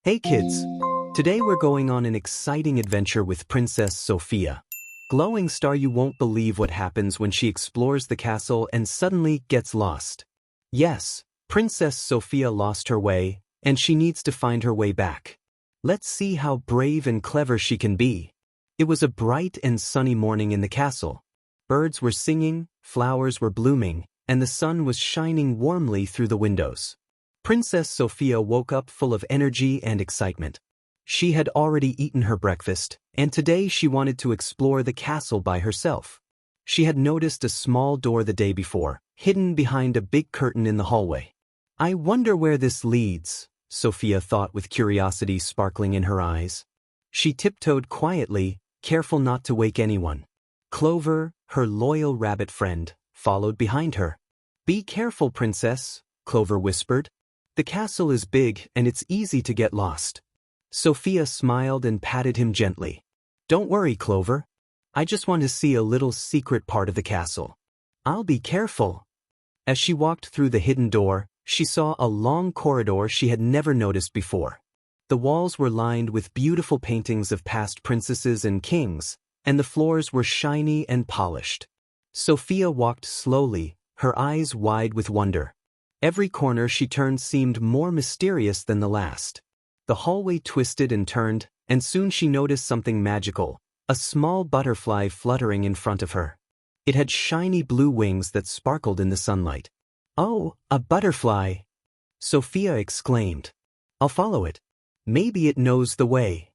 Hey kids! Today we're going on an exciting adventure with Princess Sofia. Glowing star, you won't believe what happens when she explores the castle and suddenly gets lost. Yes, Princess Sofia lost her way, and she needs to find her way back. Let's see how brave and clever she can be. It was a bright and sunny morning in the castle. Birds were singing, flowers were blooming, and the sun was shining warmly through the windows. Princess Sofia woke up full of energy and excitement. She had already eaten her breakfast, and today she wanted to explore the castle by herself. She had noticed a small door the day before, hidden behind a big curtain in the hallway. I wonder where this leads, Sophia thought with curiosity sparkling in her eyes. She tiptoed quietly, careful not to wake anyone. Clover, her loyal rabbit friend, followed behind her. "Be careful, Princess," Clover whispered. "The castle is big and it's easy to get lost." Sophia smiled and patted him gently. "Don't worry, Clover. I just want to see a little secret part of the castle. I'll be careful." As she walked through the hidden door, she saw a long corridor she had never noticed before. The walls were lined with beautiful paintings of past princesses and kings, and the floors were shiny and polished. Sophia walked slowly, her eyes wide with wonder. Every corner she turned seemed more mysterious than the last. The hallway twisted and turned, and soon she noticed something magical, a small butterfly fluttering in front of her. It had shiny blue wings that sparkled in the sunlight. "Oh, a butterfly!" Sophia exclaimed. "I'll follow it. Maybe it knows the way."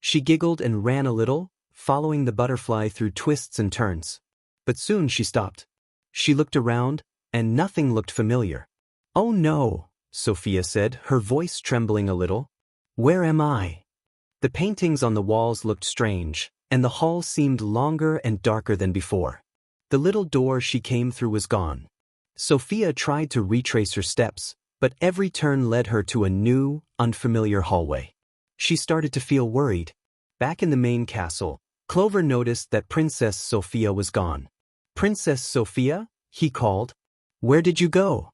She giggled and ran a little, following the butterfly through twists and turns. But soon she stopped. She looked around, and nothing looked familiar. "Oh no," Sophia said, her voice trembling a little. "Where am I?" The paintings on the walls looked strange, and the hall seemed longer and darker than before. The little door she came through was gone. Sophia tried to retrace her steps, but every turn led her to a new, unfamiliar hallway. She started to feel worried. Back in the main castle, Clover noticed that Princess Sofia was gone. "Princess Sofia?" he called. "Where did you go?"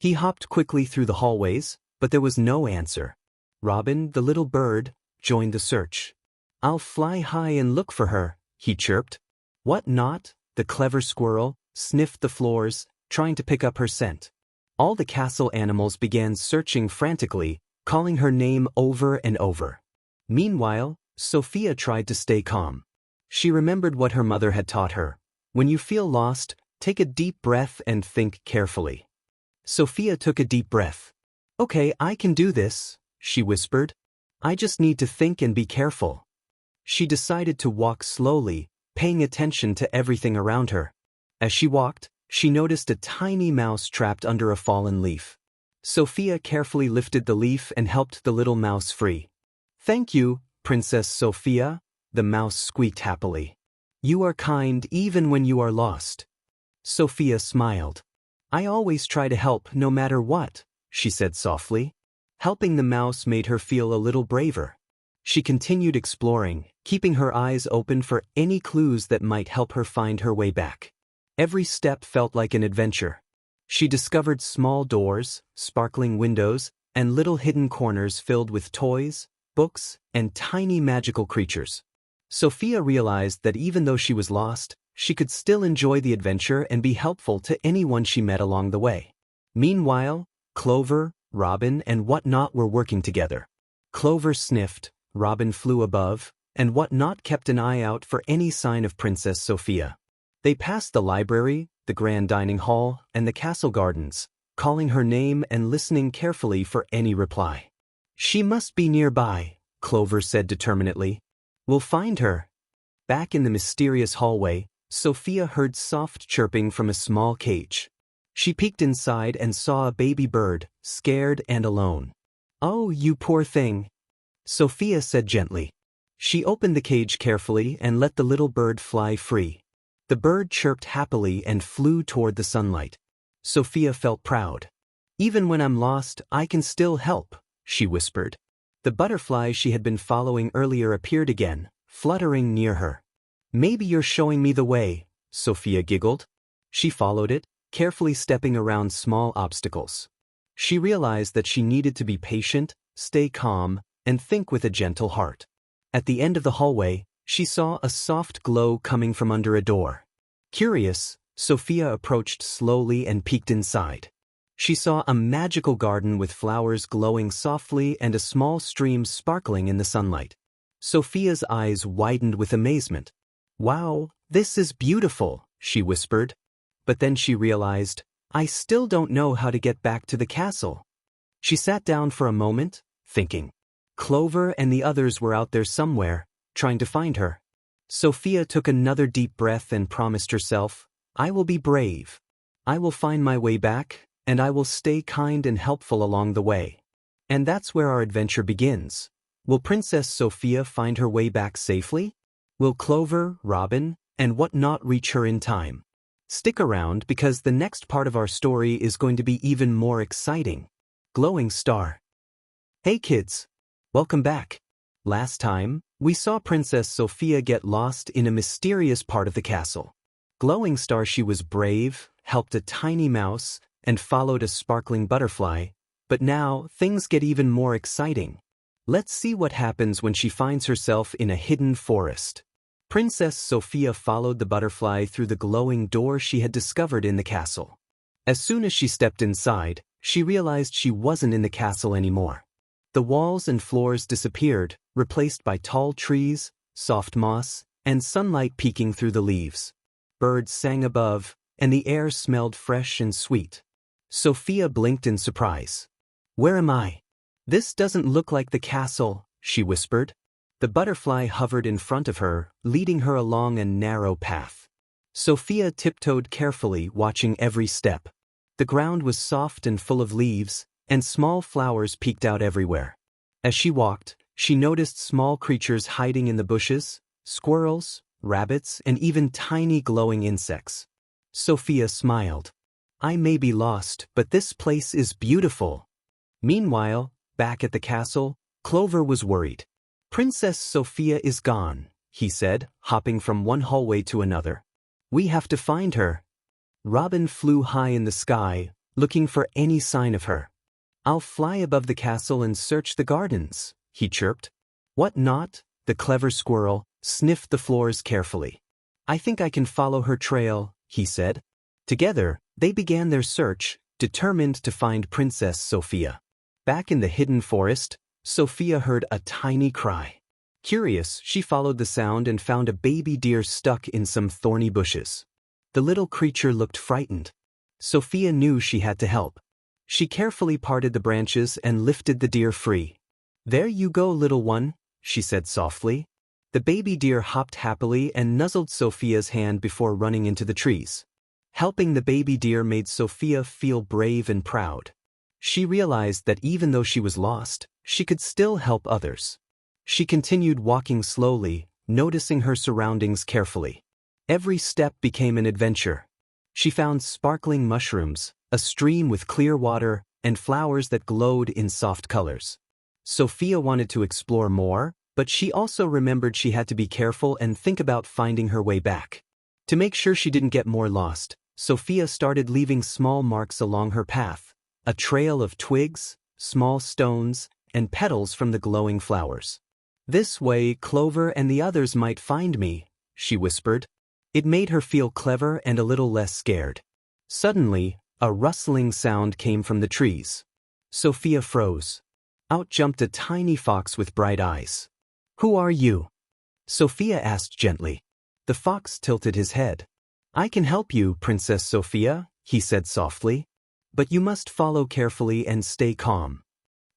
He hopped quickly through the hallways, but there was no answer. Robin, the little bird, joined the search. "I'll fly high and look for her," he chirped. Whatnaught, the clever squirrel, sniffed the floors, trying to pick up her scent. All the castle animals began searching frantically, calling her name over and over. Meanwhile, Sophia tried to stay calm. She remembered what her mother had taught her. When you feel lost, take a deep breath and think carefully. Sophia took a deep breath. "Okay, I can do this," she whispered. "I just need to think and be careful." She decided to walk slowly, paying attention to everything around her. As she walked, she noticed a tiny mouse trapped under a fallen leaf. Sophia carefully lifted the leaf and helped the little mouse free. "Thank you, Princess Sofia," the mouse squeaked happily. "You are kind even when you are lost." Sophia smiled. "I always try to help no matter what," she said softly. Helping the mouse made her feel a little braver. She continued exploring, keeping her eyes open for any clues that might help her find her way back. Every step felt like an adventure. She discovered small doors, sparkling windows, and little hidden corners filled with toys, books, and tiny magical creatures. Sophia realized that even though she was lost, she could still enjoy the adventure and be helpful to anyone she met along the way. Meanwhile, Clover, Robin, and Whatnaught were working together. Clover sniffed, Robin flew above, and Whatnaught kept an eye out for any sign of Princess Sofia. They passed the library, the grand dining hall, and the castle gardens, calling her name and listening carefully for any reply. "She must be nearby," Clover said determinedly. "We'll find her." Back in the mysterious hallway, Sophia heard soft chirping from a small cage. She peeked inside and saw a baby bird, scared and alone. "Oh, you poor thing," Sophia said gently. She opened the cage carefully and let the little bird fly free. The bird chirped happily and flew toward the sunlight. Sophia felt proud. "Even when I'm lost, I can still help," she whispered. The butterfly she had been following earlier appeared again, fluttering near her. "Maybe you're showing me the way," Sophia giggled. She followed it, carefully stepping around small obstacles. She realized that she needed to be patient, stay calm, and think with a gentle heart. At the end of the hallway, she saw a soft glow coming from under a door. Curious, Sophia approached slowly and peeked inside. She saw a magical garden with flowers glowing softly and a small stream sparkling in the sunlight. Sophia's eyes widened with amazement. "Wow, this is beautiful," she whispered. But then she realized, "I still don't know how to get back to the castle." She sat down for a moment, thinking. Clover and the others were out there somewhere, trying to find her. Sophia took another deep breath and promised herself, "I will be brave. I will find my way back, and I will stay kind and helpful along the way." And that's where our adventure begins. Will Princess Sophia find her way back safely? Will Clover, Robin, and Whatnaught reach her in time? Stick around because the next part of our story is going to be even more exciting. Glowing Star. Hey kids! Welcome back. Last time, we saw Princess Sophia get lost in a mysterious part of the castle. Glowing Star, she was brave, helped a tiny mouse, and followed a sparkling butterfly, but now things get even more exciting. Let's see what happens when she finds herself in a hidden forest. Princess Sophia followed the butterfly through the glowing door she had discovered in the castle. As soon as she stepped inside, she realized she wasn't in the castle anymore. The walls and floors disappeared, replaced by tall trees, soft moss, and sunlight peeking through the leaves. Birds sang above, and the air smelled fresh and sweet. Sophia blinked in surprise. "Where am I? This doesn't look like the castle," she whispered. The butterfly hovered in front of her, leading her along a narrow path. Sophia tiptoed carefully, watching every step. The ground was soft and full of leaves, and small flowers peeked out everywhere. As she walked, she noticed small creatures hiding in the bushes, squirrels, rabbits, and even tiny glowing insects. Sophia smiled. "I may be lost, but this place is beautiful." Meanwhile, back at the castle, Clover was worried. "Princess Sophia is gone," he said, hopping from one hallway to another. "We have to find her." Robin flew high in the sky, looking for any sign of her. "I'll fly above the castle and search the gardens," he chirped. Whatnaught, the clever squirrel, sniffed the floors carefully. "I think I can follow her trail," he said. Together, they began their search, determined to find Princess Sophia. Back in the hidden forest, Sophia heard a tiny cry. Curious, she followed the sound and found a baby deer stuck in some thorny bushes. The little creature looked frightened. Sophia knew she had to help. She carefully parted the branches and lifted the deer free. "There you go, little one," she said softly. The baby deer hopped happily and nuzzled Sophia's hand before running into the trees. Helping the baby deer made Sophia feel brave and proud. She realized that even though she was lost, she could still help others. She continued walking slowly, noticing her surroundings carefully. Every step became an adventure. She found sparkling mushrooms, a stream with clear water, and flowers that glowed in soft colors. Sophia wanted to explore more, but she also remembered she had to be careful and think about finding her way back. To make sure she didn't get more lost, Sophia started leaving small marks along her path, a trail of twigs, small stones, and petals from the glowing flowers. "This way Clover and the others might find me," she whispered. It made her feel clever and a little less scared. Suddenly, a rustling sound came from the trees. Sophia froze. Out jumped a tiny fox with bright eyes. "Who are you?" Sophia asked gently. The fox tilted his head. "I can help you, Princess Sophia," he said softly. "But you must follow carefully and stay calm."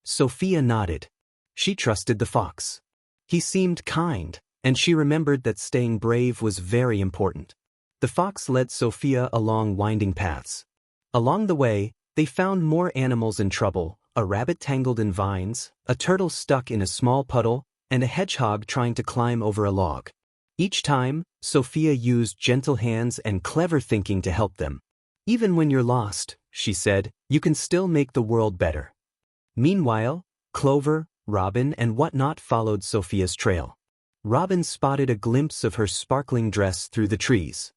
Sophia nodded. She trusted the fox. He seemed kind, and she remembered that staying brave was very important. The fox led Sophia along winding paths. Along the way, they found more animals in trouble, a rabbit tangled in vines, a turtle stuck in a small puddle, and a hedgehog trying to climb over a log. Each time, Sophia used gentle hands and clever thinking to help them. "Even when you're lost," she said, "you can still make the world better." Meanwhile, Clover, Robin, and Whatnaught followed Sophia's trail. Robin spotted a glimpse of her sparkling dress through the trees.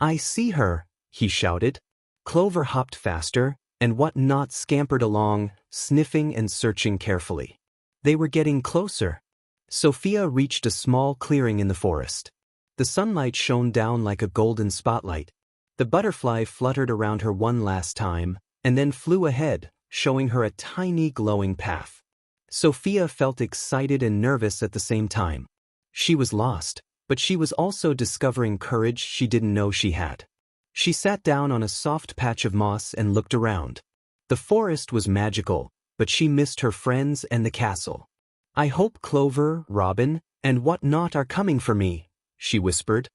"I see her," he shouted. Clover hopped faster, and Whatnaught scampered along, sniffing and searching carefully. They were getting closer. Sophia reached a small clearing in the forest. The sunlight shone down like a golden spotlight. The butterfly fluttered around her one last time, and then flew ahead, showing her a tiny glowing path. Sophia felt excited and nervous at the same time. She was lost, but she was also discovering courage she didn't know she had. She sat down on a soft patch of moss and looked around. The forest was magical, but she missed her friends and the castle. "I hope Clover, Robin, and Whatnaught are coming for me," she whispered.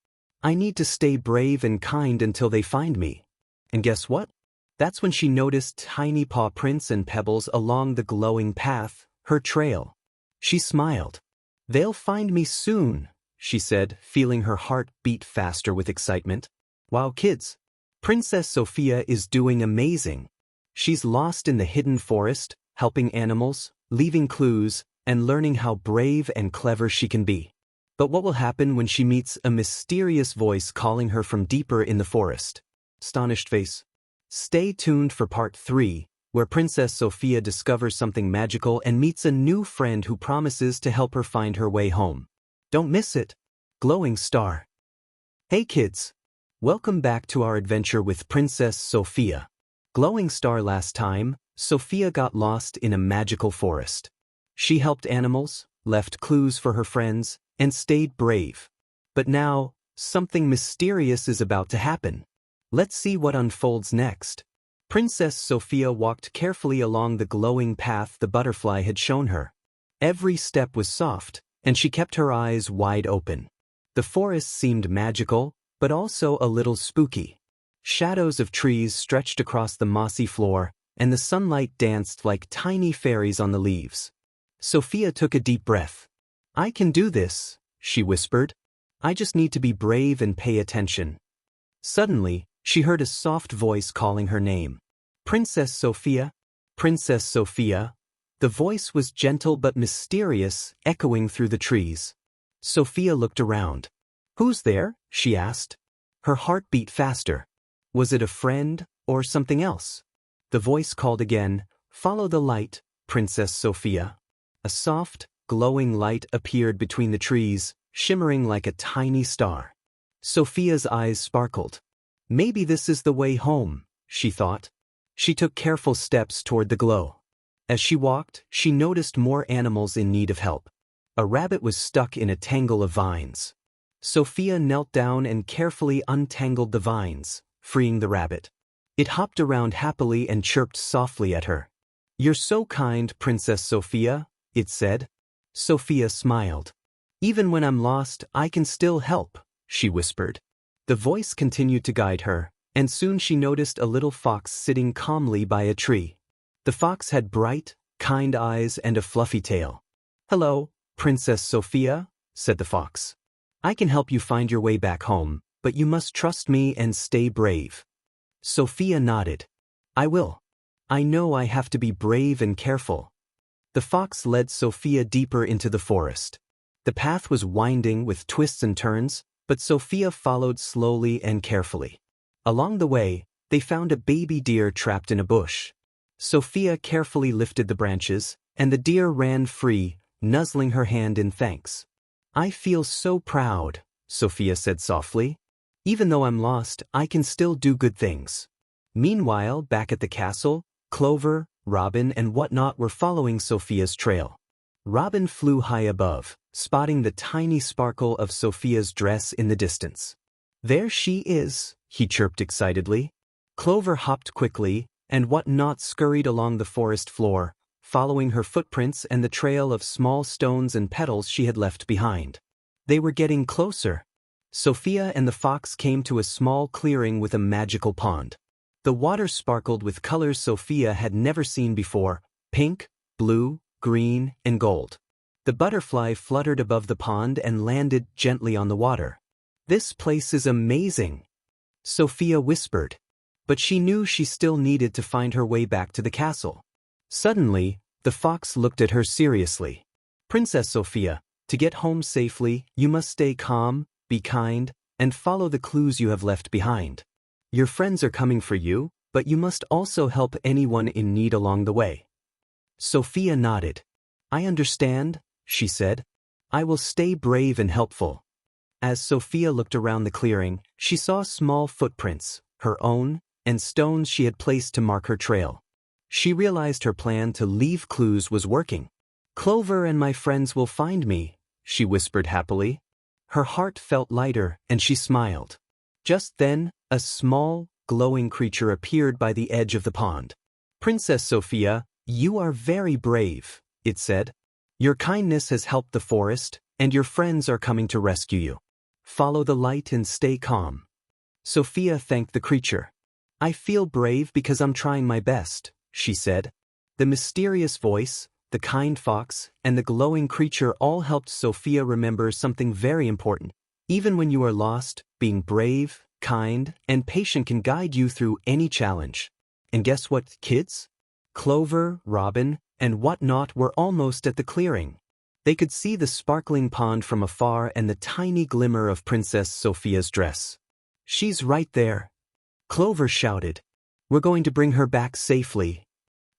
"I need to stay brave and kind until they find me." And guess what? That's when she noticed tiny paw prints and pebbles along the glowing path, her trail. She smiled. "They'll find me soon," she said, feeling her heart beat faster with excitement. Wow, kids! Princess Sophia is doing amazing. She's lost in the hidden forest, helping animals, leaving clues, and learning how brave and clever she can be. But what will happen when she meets a mysterious voice calling her from deeper in the forest? Astonished face. Stay tuned for part 3, where Princess Sophia discovers something magical and meets a new friend who promises to help her find her way home. Don't miss it. Glowing Star. Hey kids! Welcome back to our adventure with Princess Sophia. Glowing Star. Last time, Sophia got lost in a magical forest. She helped animals, left clues for her friends, and stayed brave. But now, something mysterious is about to happen. Let's see what unfolds next. Princess Sophia walked carefully along the glowing path the butterfly had shown her. Every step was soft, and she kept her eyes wide open. The forest seemed magical, but also a little spooky. Shadows of trees stretched across the mossy floor, and the sunlight danced like tiny fairies on the leaves. Sophia took a deep breath. "I can do this," she whispered. "I just need to be brave and pay attention." Suddenly, she heard a soft voice calling her name. "Princess Sophia? Princess Sophia?" The voice was gentle but mysterious, echoing through the trees. Sophia looked around. "Who's there?" she asked. Her heart beat faster. Was it a friend, or something else? The voice called again, "Follow the light, Princess Sophia." A soft, glowing light appeared between the trees, shimmering like a tiny star. Sophia's eyes sparkled. Maybe this is the way home, she thought. She took careful steps toward the glow. As she walked, she noticed more animals in need of help. A rabbit was stuck in a tangle of vines. Sophia knelt down and carefully untangled the vines, freeing the rabbit. It hopped around happily and chirped softly at her. "You're so kind, Princess Sophia," it said. Sophia smiled. "Even when I'm lost, I can still help," she whispered. The voice continued to guide her, and soon she noticed a little fox sitting calmly by a tree. The fox had bright, kind eyes and a fluffy tail. "Hello, Princess Sophia," said the fox. "I can help you find your way back home, but you must trust me and stay brave." Sophia nodded. "I will. I know I have to be brave and careful." The fox led Sophia deeper into the forest. The path was winding with twists and turns, but Sophia followed slowly and carefully. Along the way, they found a baby deer trapped in a bush. Sophia carefully lifted the branches, and the deer ran free, nuzzling her hand in thanks. "I feel so proud," Sophia said softly. "Even though I'm lost, I can still do good things." Meanwhile, back at the castle, Clover, Robin, and Whatnaught were following Sophia's trail. Robin flew high above, spotting the tiny sparkle of Sophia's dress in the distance. "There she is," he chirped excitedly. Clover hopped quickly, and Whatnaught scurried along the forest floor, following her footprints and the trail of small stones and petals she had left behind. They were getting closer. Sophia and the fox came to a small clearing with a magical pond. The water sparkled with colors Sophia had never seen before: pink, blue, green, and gold. The butterfly fluttered above the pond and landed gently on the water. "This place is amazing," Sophia whispered. But she knew she still needed to find her way back to the castle. Suddenly, the fox looked at her seriously. "Princess Sophia, to get home safely, you must stay calm, be kind, and follow the clues you have left behind. Your friends are coming for you, but you must also help anyone in need along the way." Sophia nodded. I understand, she said. I will stay brave and helpful. As Sophia looked around the clearing, she saw small footprints, her own, and stones she had placed to mark her trail. She realized her plan to leave clues was working. Clover and my friends will find me, she whispered happily. Her heart felt lighter, and she smiled. Just then, a small, glowing creature appeared by the edge of the pond. Princess Sophia, you are very brave, it said. Your kindness has helped the forest, and your friends are coming to rescue you. Follow the light and stay calm. Sophia thanked the creature. I feel brave because I'm trying my best, she said. The mysterious voice, the kind fox, and the glowing creature all helped Sophia remember something very important. Even when you are lost, being brave, kind, and patient can guide you through any challenge. And guess what, kids? Clover, Robin, and Whatnaught were almost at the clearing. They could see the sparkling pond from afar and the tiny glimmer of Princess Sophia's dress. She's right there, Clover shouted. We're going to bring her back safely.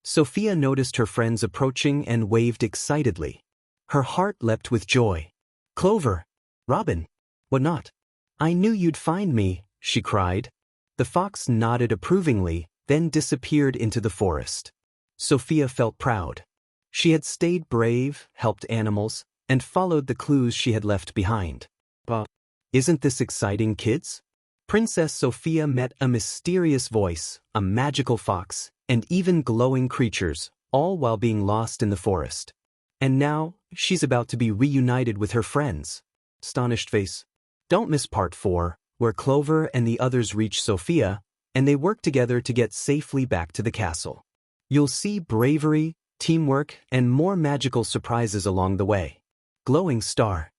Sophia noticed her friends approaching and waved excitedly. Her heart leapt with joy. Clover, Robin, Whatnaught, I knew you'd find me, she cried. The fox nodded approvingly, then disappeared into the forest. Sophia felt proud. She had stayed brave, helped animals, and followed the clues she had left behind. Isn't this exciting, kids? Princess Sophia met a mysterious voice, a magical fox, and even glowing creatures, all while being lost in the forest. And now, she's about to be reunited with her friends. Astonished face. Don't miss part 4, where Clover and the others reach Sophia, and they work together to get safely back to the castle. You'll see bravery, teamwork, and more magical surprises along the way. Glowing Star.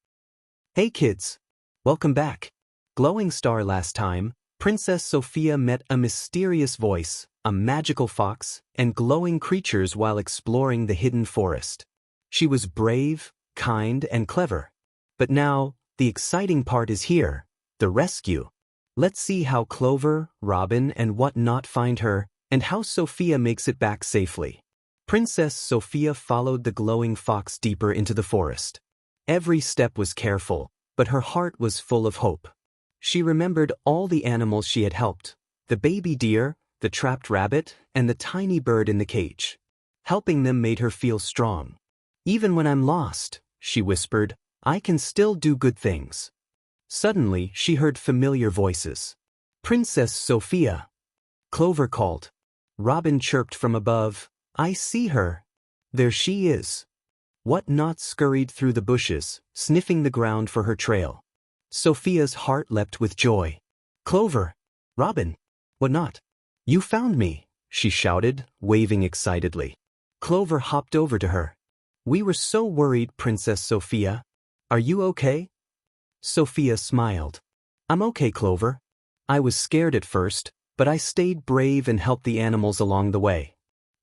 Hey kids! Welcome back. Glowing Star. Last time, Princess Sophia met a mysterious voice, a magical fox, and glowing creatures while exploring the hidden forest. She was brave, kind, and clever. But now, the exciting part is here, the rescue. Let's see how Clover, Robin, and Whatnaught find her, and how Sophia makes it back safely. Princess Sophia followed the glowing fox deeper into the forest. Every step was careful, but her heart was full of hope. She remembered all the animals she had helped, the baby deer, the trapped rabbit, and the tiny bird in the cage. Helping them made her feel strong. Even when I'm lost, she whispered, I can still do good things. Suddenly, she heard familiar voices. Princess Sophia! Clover called. Robin chirped from above, I see her. There she is. Whatnaught scurried through the bushes, sniffing the ground for her trail. Sophia's heart leapt with joy. Clover! Robin! Whatnaught! You found me, she shouted, waving excitedly. Clover hopped over to her. We were so worried, Princess Sophia. Are you okay? Sophia smiled. I'm okay, Clover. I was scared at first, but I stayed brave and helped the animals along the way.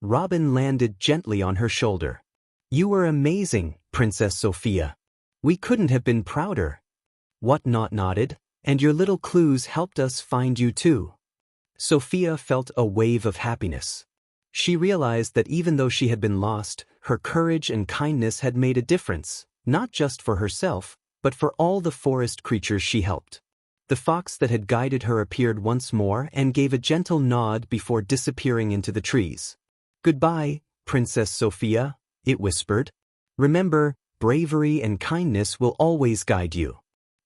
Robin landed gently on her shoulder. You were amazing, Princess Sophia. We couldn't have been prouder. Whatnaught nodded, and your little clues helped us find you too. Sophia felt a wave of happiness. She realized that even though she had been lost, her courage and kindness had made a difference, not just for herself, but for all the forest creatures she helped. The fox that had guided her appeared once more and gave a gentle nod before disappearing into the trees. Goodbye, Princess Sophia, it whispered. Remember, bravery and kindness will always guide you.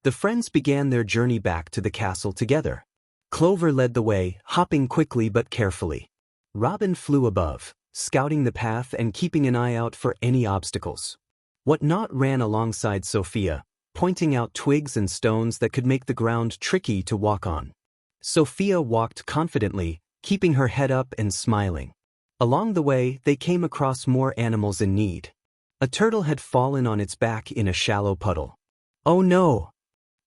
The friends began their journey back to the castle together. Clover led the way, hopping quickly but carefully. Robin flew above, scouting the path and keeping an eye out for any obstacles. Whatnaught ran alongside Sophia, pointing out twigs and stones that could make the ground tricky to walk on. Sophia walked confidently, keeping her head up and smiling. Along the way, they came across more animals in need. A turtle had fallen on its back in a shallow puddle. Oh no!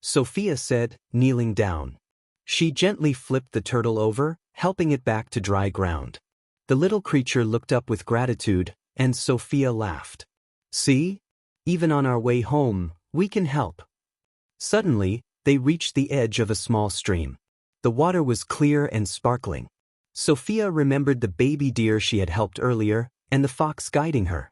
Sophia said, kneeling down. She gently flipped the turtle over, helping it back to dry ground. The little creature looked up with gratitude, and Sophia laughed. See? Even on our way home, we can help. Suddenly, they reached the edge of a small stream. The water was clear and sparkling. Sophia remembered the baby deer she had helped earlier, and the fox guiding her.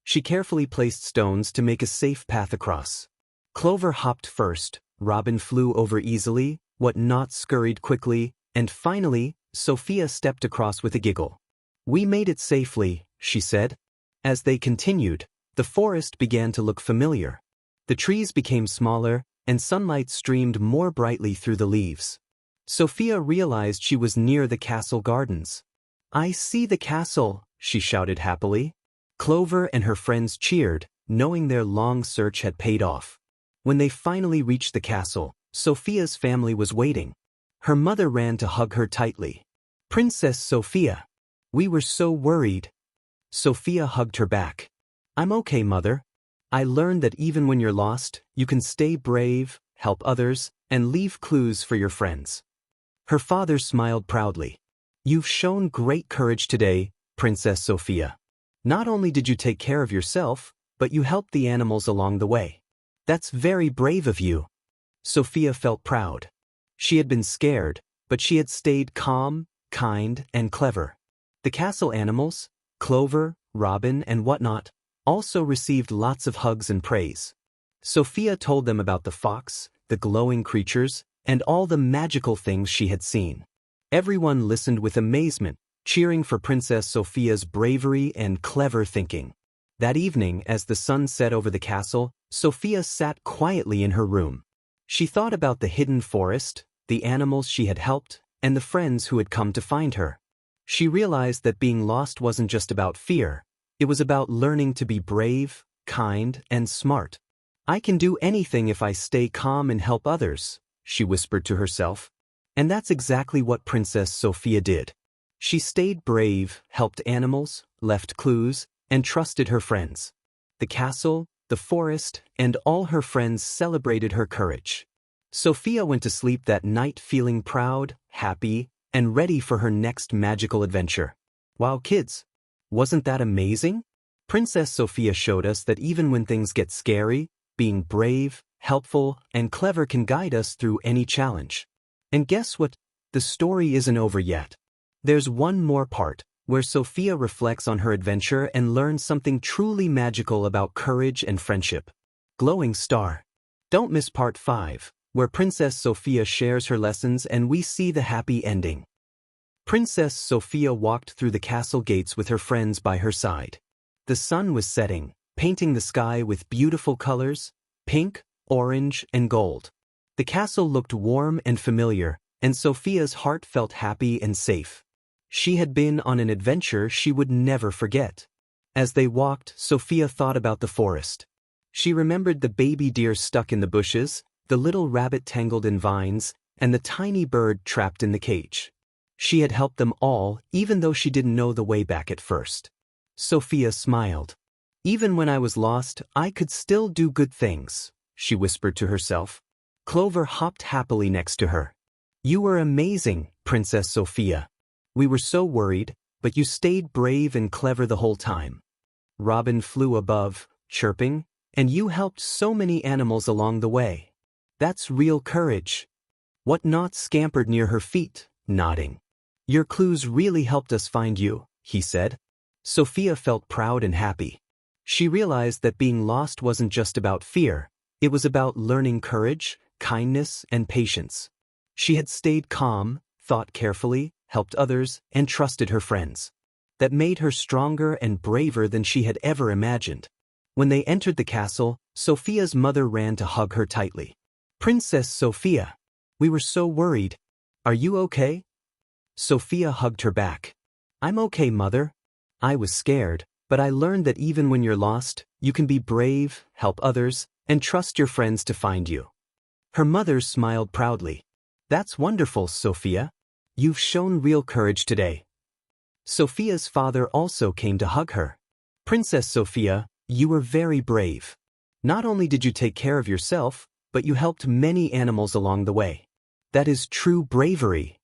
She carefully placed stones to make a safe path across. Clover hopped first, Robin flew over easily, Whatnaught scurried quickly, and finally, Sophia stepped across with a giggle. "We made it safely," she said. As they continued, the forest began to look familiar. The trees became smaller, and sunlight streamed more brightly through the leaves. Sophia realized she was near the castle gardens. "I see the castle," she shouted happily. Clover and her friends cheered, knowing their long search had paid off. When they finally reached the castle, Sophia's family was waiting. Her mother ran to hug her tightly. "Princess Sofia. We were so worried." Sophia hugged her back. "I'm okay, Mother. I learned that even when you're lost, you can stay brave, help others, and leave clues for your friends." Her father smiled proudly. "You've shown great courage today, Princess Sofia. Not only did you take care of yourself, but you helped the animals along the way. That's very brave of you." Sophia felt proud. She had been scared, but she had stayed calm, kind, and clever. The castle animals, Clover, Robin, and Whatnaught, also received lots of hugs and praise. Sophia told them about the fox, the glowing creatures, and all the magical things she had seen. Everyone listened with amazement, cheering for Princess Sophia's bravery and clever thinking. That evening, as the sun set over the castle, Sophia sat quietly in her room. She thought about the hidden forest, the animals she had helped, and the friends who had come to find her. She realized that being lost wasn't just about fear, it was about learning to be brave, kind, and smart. "I can do anything if I stay calm and help others," she whispered to herself. And that's exactly what Princess Sophia did. She stayed brave, helped animals, left clues, and trusted her friends. The castle, the forest, and all her friends celebrated her courage. Sophia went to sleep that night feeling proud, happy, and ready for her next magical adventure. Wow, kids! Wasn't that amazing? Princess Sophia showed us that even when things get scary, being brave, helpful, and clever can guide us through any challenge. And guess what? The story isn't over yet. There's one more part, where Sophia reflects on her adventure and learns something truly magical about courage and friendship. Glowing Star. Don't miss part 5, where Princess Sophia shares her lessons and we see the happy ending. Princess Sophia walked through the castle gates with her friends by her side. The sun was setting, painting the sky with beautiful colors, pink, orange, and gold. The castle looked warm and familiar, and Sophia's heart felt happy and safe. She had been on an adventure she would never forget. As they walked, Sophia thought about the forest. She remembered the baby deer stuck in the bushes, the little rabbit tangled in vines, and the tiny bird trapped in the cage. She had helped them all, even though she didn't know the way back at first. Sophia smiled. "Even when I was lost, I could still do good things," she whispered to herself. Clover hopped happily next to her. "You were amazing, Princess Sophia. We were so worried, but you stayed brave and clever the whole time." Robin flew above, chirping, "And you helped so many animals along the way. That's real courage." Whatnaught scampered near her feet, nodding. "Your clues really helped us find you," he said. Sophia felt proud and happy. She realized that being lost wasn't just about fear, it was about learning courage, kindness, and patience. She had stayed calm, thought carefully, helped others, and trusted her friends. That made her stronger and braver than she had ever imagined. When they entered the castle, Sophia's mother ran to hug her tightly. "Princess Sophia, we were so worried. Are you okay?" Sophia hugged her back. "I'm okay, Mother. I was scared, but I learned that even when you're lost, you can be brave, help others, and trust your friends to find you." Her mother smiled proudly. "That's wonderful, Sophia. You've shown real courage today." Sophia's father also came to hug her. "Princess Sophia, you were very brave. Not only did you take care of yourself, but you helped many animals along the way. That is true bravery."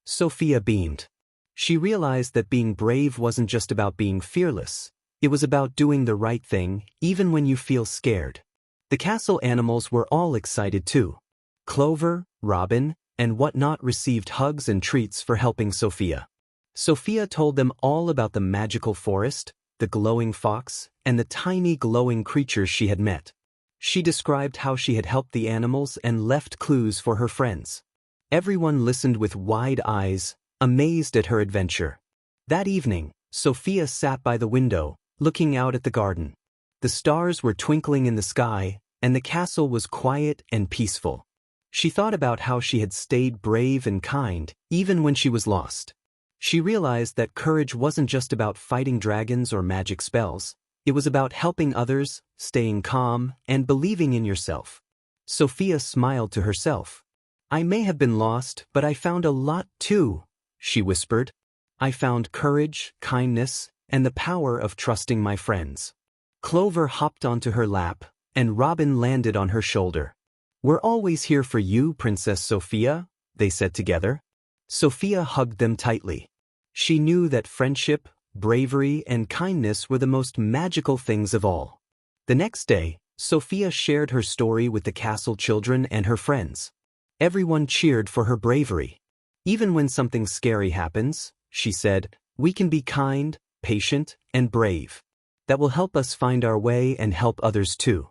Sophia beamed. She realized that being brave wasn't just about being fearless. It was about doing the right thing, even when you feel scared. The castle animals were all excited too. Clover, Robin, and Whatnaught received hugs and treats for helping Sophia. Sophia told them all about the magical forest, the glowing fox, and the tiny glowing creatures she had met. She described how she had helped the animals and left clues for her friends. Everyone listened with wide eyes, amazed at her adventure. That evening, Sophia sat by the window, looking out at the garden. The stars were twinkling in the sky, and the castle was quiet and peaceful. She thought about how she had stayed brave and kind, even when she was lost. She realized that courage wasn't just about fighting dragons or magic spells. It was about helping others, staying calm, and believing in yourself. Sophia smiled to herself. "I may have been lost, but I found a lot too," she whispered. "I found courage, kindness, and the power of trusting my friends." Clover hopped onto her lap, and Robin landed on her shoulder. "We're always here for you, Princess Sophia," they said together. Sophia hugged them tightly. She knew that friendship, bravery, and kindness were the most magical things of all. The next day, Sophia shared her story with the castle children and her friends. Everyone cheered for her bravery. "Even when something scary happens," she said, "we can be kind, patient, and brave. That will help us find our way and help others too."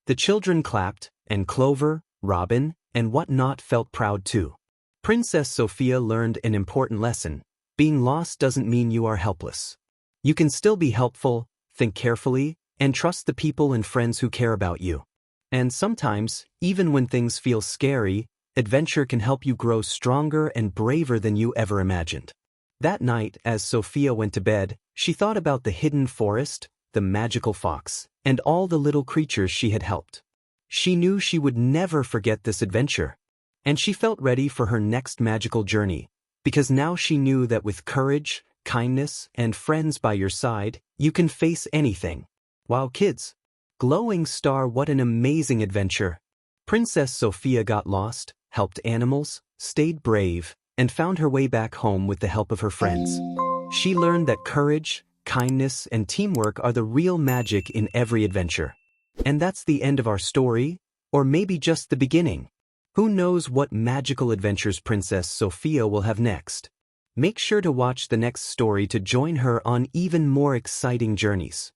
The children clapped, and Clover, Robin, and Whatnaught felt proud too. Princess Sophia learned an important lesson. Being lost doesn't mean you are helpless. You can still be helpful, think carefully, and trust the people and friends who care about you. And sometimes, even when things feel scary, adventure can help you grow stronger and braver than you ever imagined. That night, as Sophia went to bed, she thought about the hidden forest, the magical fox, and all the little creatures she had helped. She knew she would never forget this adventure. And she felt ready for her next magical journey, because now she knew that with courage, kindness, and friends by your side, you can face anything. Wow, kids! Glowing star, what an amazing adventure! Princess Sophia got lost, helped animals, stayed brave, and found her way back home with the help of her friends. She learned that courage, kindness, and teamwork are the real magic in every adventure. And that's the end of our story, or maybe just the beginning. Who knows what magical adventures Princess Sophia will have next? Make sure to watch the next story to join her on even more exciting journeys.